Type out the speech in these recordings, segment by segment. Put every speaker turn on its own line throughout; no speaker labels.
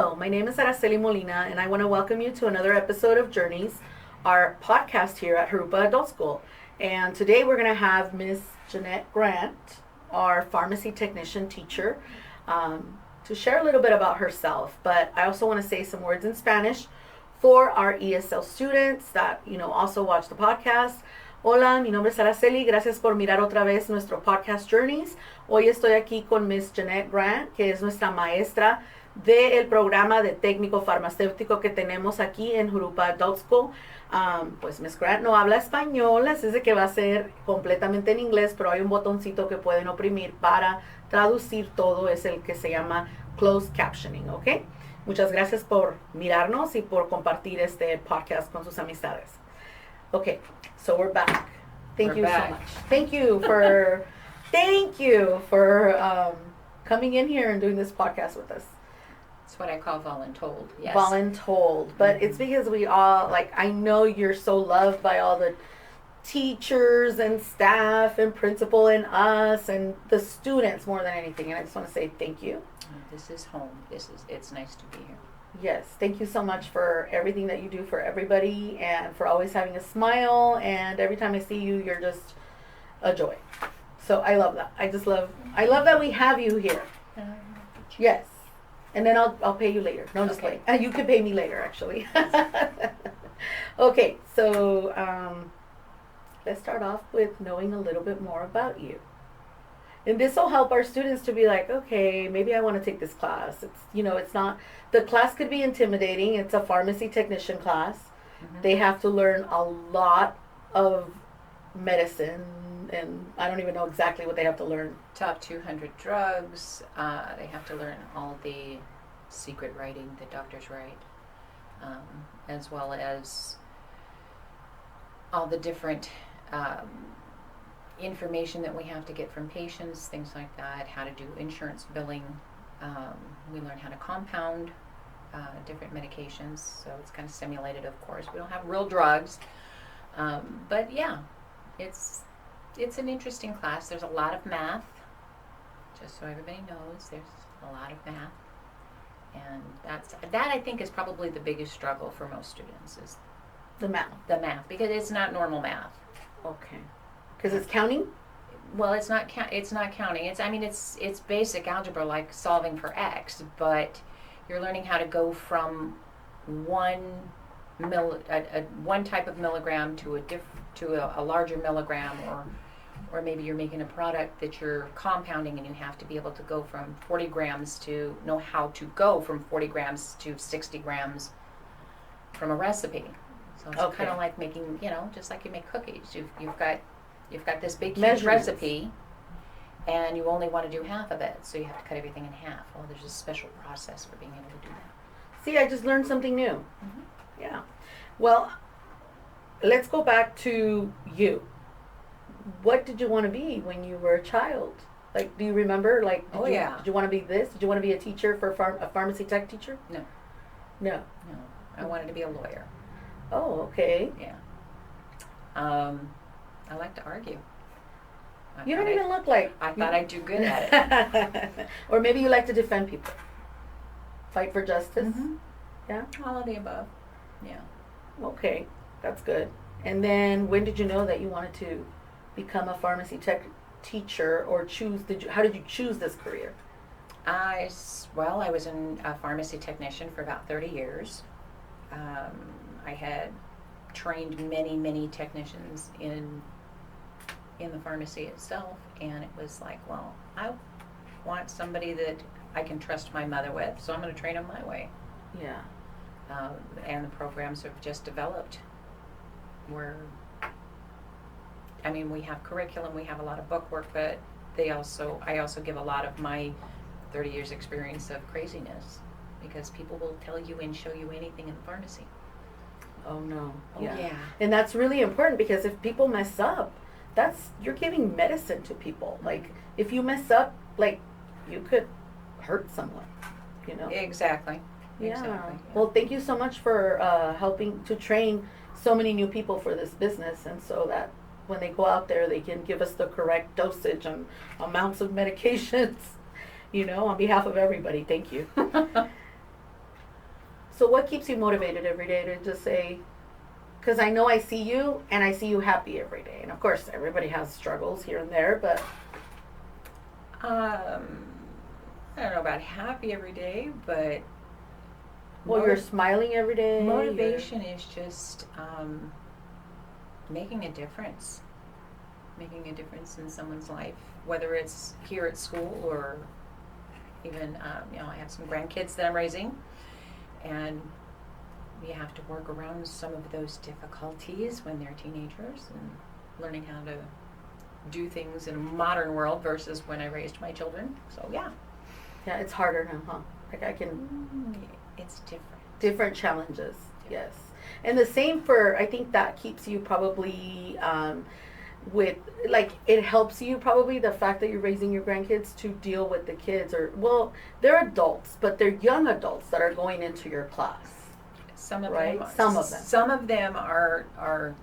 Hello, my name is Araceli Molina, and I want to welcome you to another episode of Journeys, our podcast here at Harupa Adult School. And today we're going to have Miss Jeanette Grant, our pharmacy technician teacher, to share a little bit about herself. But I also want to say some words in Spanish for our ESL students that, also watch the podcast. Hola, mi nombre es Araceli. Gracias por mirar otra vez nuestro podcast Journeys. Hoy estoy aquí con Miss Jeanette Grant, que es nuestra maestra del programa de técnico farmacéutico que tenemos aquí en Harupa Adult School. Pues Miss Grant no habla español, así de que va a ser completamente en inglés, pero hay un botoncito que pueden oprimir para traducir todo, es el que se llama closed captioning, ¿ok? Muchas gracias por mirarnos y por compartir este podcast con sus amistades. Okay, so we're back. Thank you so much. Thank you for coming in here and doing this podcast with us.
It's what I call voluntold. Yes.
Voluntold, but it's because we all I know you're so loved by all the teachers and staff and principal and us and the students more than anything. And I just want to say thank you.
This is home. It's nice to be here.
Yes, thank you so much for everything that you do for everybody and for always having a smile, and every time I see you, you're just a joy. So I love that. I love that we have you here. Yes. And then I'll pay you later. No, I'm just kidding. You can pay me later, actually. Okay, so let's start off with knowing a little bit more about you. And this will help our students to be like, okay, maybe I want to take this class. It's not, the class could be intimidating. It's a pharmacy technician class. Mm-hmm. They have to learn a lot of medicine, and I don't even know exactly what they have to learn.
Top 200 drugs. They have to learn all the secret writing that doctors write, as well as all the different information that we have to get from patients, things like that, how to do insurance billing. We learn how to compound different medications, so it's kind of simulated, of course. We don't have real drugs, but yeah, it's an interesting class. There's a lot of math, just so everybody knows, there's a lot of math, and that I think is probably the biggest struggle for most students is
the math,
because it's not normal math.
Okay. Because it's counting?
Well, it's not counting. It's basic algebra, like solving for x, but you're learning how to go from one type of milligram to a larger milligram, or maybe you're making a product that you're compounding and you have to be able to go from 40 grams to know how to go from 40 grams to 60 grams from a recipe. So it's kind of like making, just like you make cookies. You've got this big huge recipe, and you only want to do half of it, so you have to cut everything in half. Well, there's a special process for being able to do that.
See, I just learned something new.
Mm-hmm.
Yeah. Well, let's go back to you. What did you want to be when you were a child? Do you remember? Did you want to be this? Did you want to be a teacher for a pharmacy tech teacher?
No.
No.
I wanted to be a lawyer.
Oh, okay.
Yeah. I like to argue.
You don't even look like...
I thought I'd do good at
it. Or maybe you like to defend people. Fight for justice.
Mm-hmm.
Yeah?
All of the above. Yeah.
Okay, that's good. And then when did you know that you wanted to become a pharmacy tech teacher, or how did you choose this career?
I was a pharmacy technician for about 30 years. I had trained many technicians in the pharmacy itself, and it was like, well, I want somebody that I can trust my mother with, so I'm going to train them my way.
Yeah.
And the programs have just developed. We have curriculum, we have a lot of book work, but I also give a lot of my 30 years experience of craziness, because people will tell you and show you anything in the pharmacy.
Oh no.
Oh, yeah.
And that's really important, because if people mess up, you're giving medicine to people. If you mess up, you could hurt someone,
Exactly.
Yeah.
Exactly.
Well, thank you so much for helping to train so many new people for this business, and so that when they go out there, they can give us the correct dosage and amounts of medications, on behalf of everybody. Thank you. So what keeps you motivated every day to just say, because I know I see you and I see you happy every day. And of course, everybody has struggles here and there, but
I don't know about happy every day, but
well, you're smiling every day.
motivation is just making a difference. Making a difference in someone's life, whether it's here at school or even, I have some grandkids that I'm raising, and we have to work around some of those difficulties when they're teenagers and learning how to do things in a modern world versus when I raised my children. So yeah.
Yeah, it's harder now, huh? Like I can.
It's different.
Different challenges, yes. And the same for, I think that keeps you probably with, like, it helps you probably the fact that you're raising your grandkids to deal with the kids, or, well, they're adults, but they're young adults that are going into your class.
Some of
right?
them are.
Some of them.
Some of them are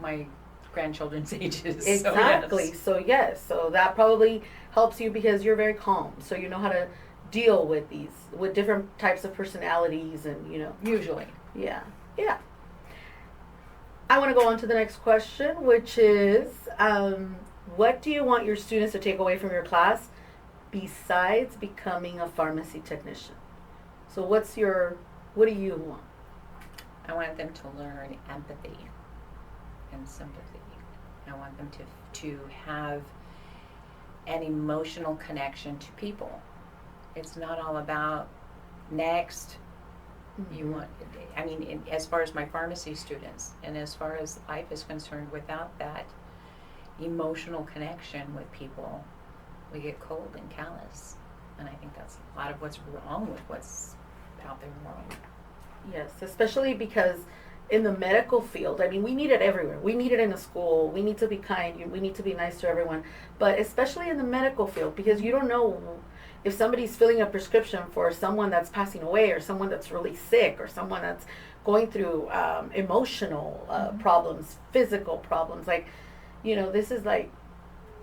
my grandchildren's ages.
Exactly. So yes. So that probably helps you because you're very calm. So you know how to deal with with different types of personalities and,
Usually.
Yeah. Yeah. I want to go on to the next question, which is, what do you want your students to take away from your class besides becoming a pharmacy technician? So what do you want?
I want them to learn empathy and sympathy. I want them to have an emotional connection to people. It's not all about next.
Mm-hmm.
You want, as far as my pharmacy students and as far as life is concerned, without that emotional connection with people, we get cold and callous. And I think that's a lot of what's wrong with what's out there in the world.
Yes, especially because in the medical field, we need it everywhere. We need it in a school. We need to be kind. We need to be nice to everyone. But especially in the medical field, because you don't know if somebody's filling a prescription for someone that's passing away, or someone that's really sick, or someone that's going through emotional problems, physical problems. This is like,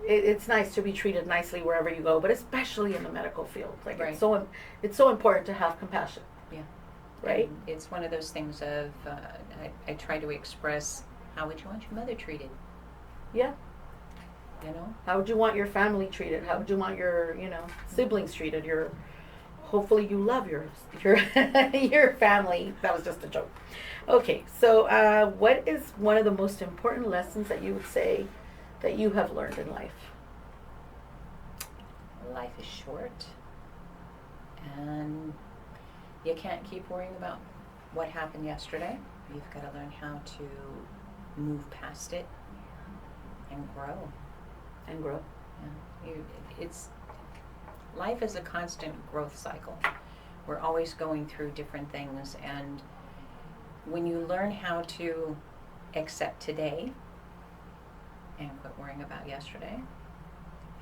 it's nice to be treated nicely wherever you go, but especially in the medical field. Like,
right.
It's so important to have compassion.
Yeah.
Right?
And it's one of those things of, I try to express, how would you want your mother treated?
Yeah. How would you want your family treated? How would you want your, siblings treated? Hopefully you love your your family. That was just a joke. Okay, so what is one of the most important lessons that you would say that you have learned in life?
Life is short, and you can't keep worrying about what happened yesterday. You've got to learn how to move past it and grow. Yeah. Life is a constant growth cycle. We're always going through different things, and when you learn how to accept today and quit worrying about yesterday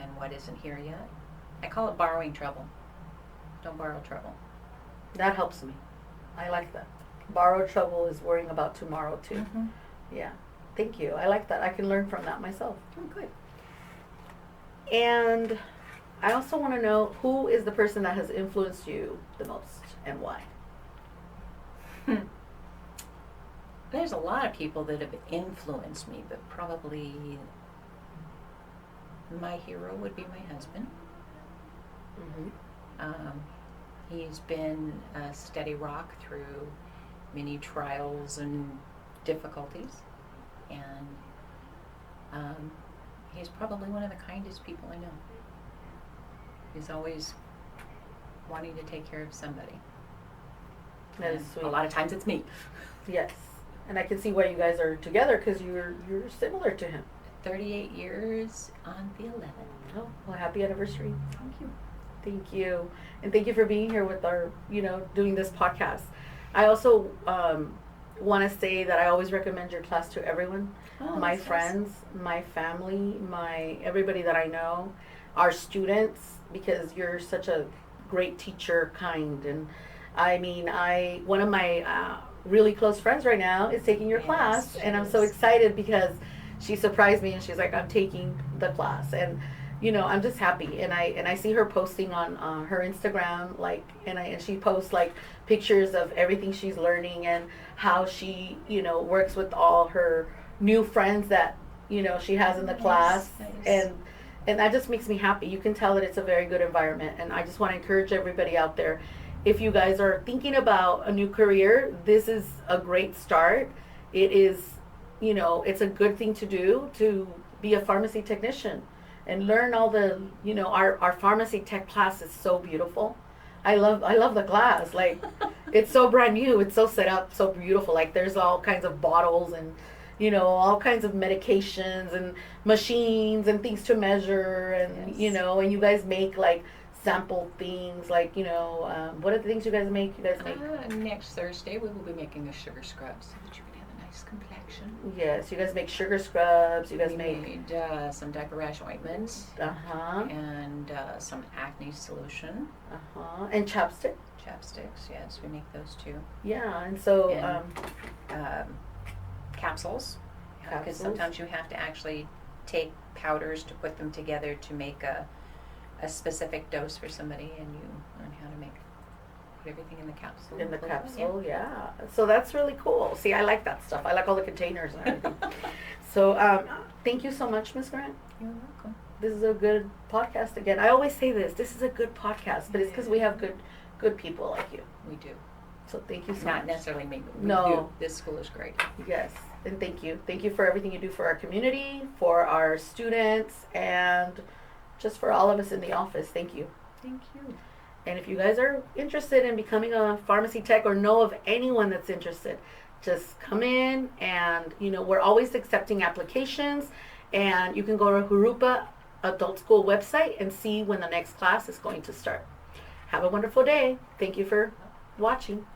and what isn't here yet, I call it borrowing trouble. Don't borrow trouble.
That helps me. I like that. Borrowed trouble is worrying about tomorrow too.
Mm-hmm.
Yeah. Thank you. I like that. I can learn from that myself.
Oh, good.
And I also want to know, who is the person that has influenced you the most and why?
There's a lot of people that have influenced me, but probably my hero would be my husband.
Mm-hmm.
He's been a steady rock through many trials and difficulties, and he's probably one of the kindest people I know. He's always wanting to take care of somebody.
That is sweet.
A lot of times it's me.
Yes. And I can see why you guys are together, because you're similar to him.
38 years on the 11th.
Oh, well, happy anniversary.
Thank you.
Thank you. And thank you for being here with our, doing this podcast. I also want to say that I always recommend your class to everyone. My friends, my family, everybody that I know, our students, because you're such a great teacher, kind. And one of my really close friends right now is taking your class, and I'm so excited because she surprised me and she's like, I'm taking the class. And I'm just happy, and I see her posting on her Instagram, like, and she posts like pictures of everything she's learning and how she works with all her new friends that she has in the class,
Nice.
and that just makes me happy. You can tell that it's a very good environment, and I just want to encourage everybody out there. If you guys are thinking about a new career, this is a great start. It is, it's a good thing to do to be a pharmacy technician and learn all the, our pharmacy tech class is so beautiful. I love the class. Like, it's so brand new. It's so set up, so beautiful. Like, there's all kinds of bottles and, all kinds of medications and machines and things to measure, and
Yes.
and you guys make like sample things, like what are the things you guys make? You guys make
Next Thursday, we will be making a sugar scrub so that you can have a nice complexion.
yes, you guys make sugar scrubs. You guys
We
make
made some diaper rash ointments and some acne solution.
and chapstick.
Chapsticks, yes, we make those too.
Yeah, and so
And, Capsules, because
Capsules.
sometimes you have to actually take powders to put them together to make a specific dose for somebody, and you learn how to put everything in the capsule.
in the
Put it in,
capsule, yeah. So that's really cool. See, I like that stuff. I like all the containers and everything. So thank you so much, Miss Grant.
You're welcome.
This is a good podcast again. I always say this. This is a good podcast, but it's because we have good people like you.
We do.
So thank you so
Not
much.
necessarily me, but we
No.
do. This school is great.
Yes, and thank you. Thank you for everything you do for our community, for our students, and just for all of us in the office. Thank you.
Thank you.
And if you guys are interested in becoming a pharmacy tech or know of anyone that's interested, just come in, and we're always accepting applications, and you can go to Jurupa Adult School website and see when the next class is going to start. Have a wonderful day. Thank you for watching.